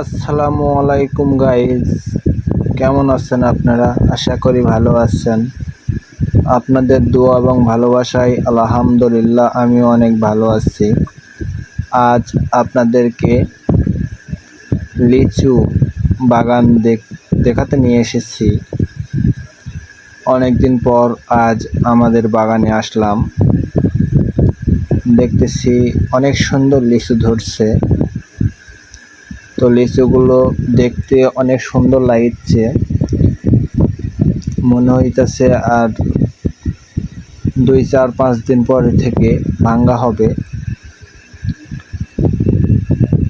আসসালামু আলাইকুম গাইজ, কেমন আছেন আপনারা? আশা করি ভালো আছেন। আপনাদের দোয়া এবং ভালোবাসায় আলহামদুলিল্লাহ আমিও অনেক ভালো আছি। আজ আপনাদেরকে লিচু বাগান দেখাতে নিয়ে এসেছি। অনেক দিন পর আজ আমাদের বাগানে আসলাম। দেখতেছি অনেক সুন্দর লিচু ধরছে। তো লিচুগুলো দেখতে অনেক সুন্দর লাগছে, মনে হইতেছে আর 2-4-5 দিন পরে থেকে ভাঙ্গা হবে।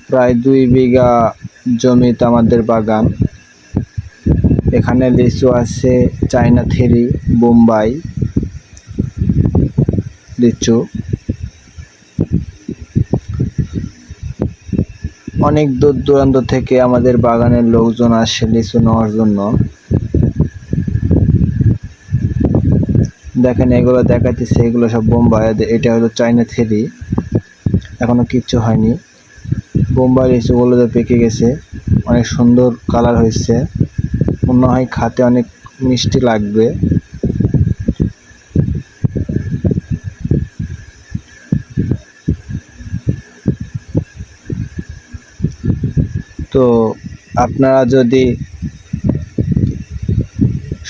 প্রায় 2 বিঘা জমিতে আমাদের বাগান। এখানে লিচু আছে চায়না থেরি, বোম্বাই লিচু। অনেক দূর দূরান্ত থেকে আমাদের বাগানের লোকজন আসে লিচু নেওয়ার জন্য। দেখেন এগুলো দেখাইতেছে, এগুলো সব বোম্বাই। এটা হলো চায়না থেরি, এখনো কিচ্ছু হয়নি। বোম্বাই লিচুগুলো পেকে গেছে, অনেক সুন্দর কালার হয়েছে। মনে হয় খাতে অনেক মিষ্টি লাগবে। তো আপনারা যদি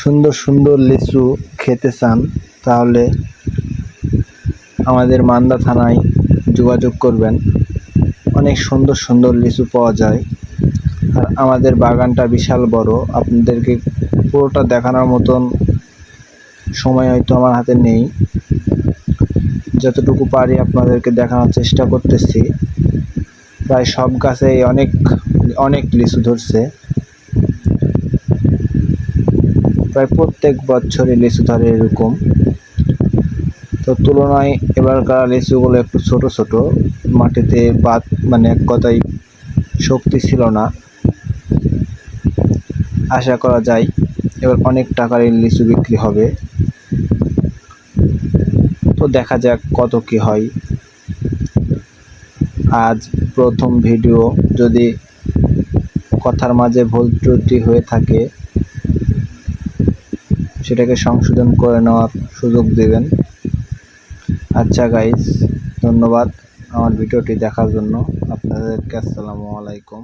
সুন্দর সুন্দর লিচু খেতে চান তাহলে আমাদের মান্দা থানায় যোগাযোগ করবেন। অনেক সুন্দর সুন্দর লিচু পাওয়া যায়। আর আমাদের বাগানটা বিশাল বড়, আপনাদেরকে পুরোটা দেখানোর মতন সময় হয়তো আমার হাতে নেই। যতটুকু পারি আপনাদেরকে দেখানোর চেষ্টা করতেছি। প্রায় সব গাছেই অনেক অনেক লিচু ধরছে। প্রায় প্রত্যেক বছরই লিচু ধরে এরকম। তো তুলনায় এবারকার লিচুগুলো একটু ছোট ছোট, মাটিতে বাদ মানে এক কথায় শক্তি ছিল না। আশা করা যায় এবার অনেক টাকার এই লিচু বিক্রি হবে। তো দেখা যাক কত কি হয়। আজ প্রথম ভিডিও, যদি কথার মাঝে ভুল ত্রুটি হয়ে থাকে সেটাকে সংশোধন করে নেওয়ার সুযোগ দেবেন। আচ্ছা গাইস, ধন্যবাদ আমার ভিডিওটি দেখার জন্য। আপনাদেরকে আসসালামু আলাইকুম।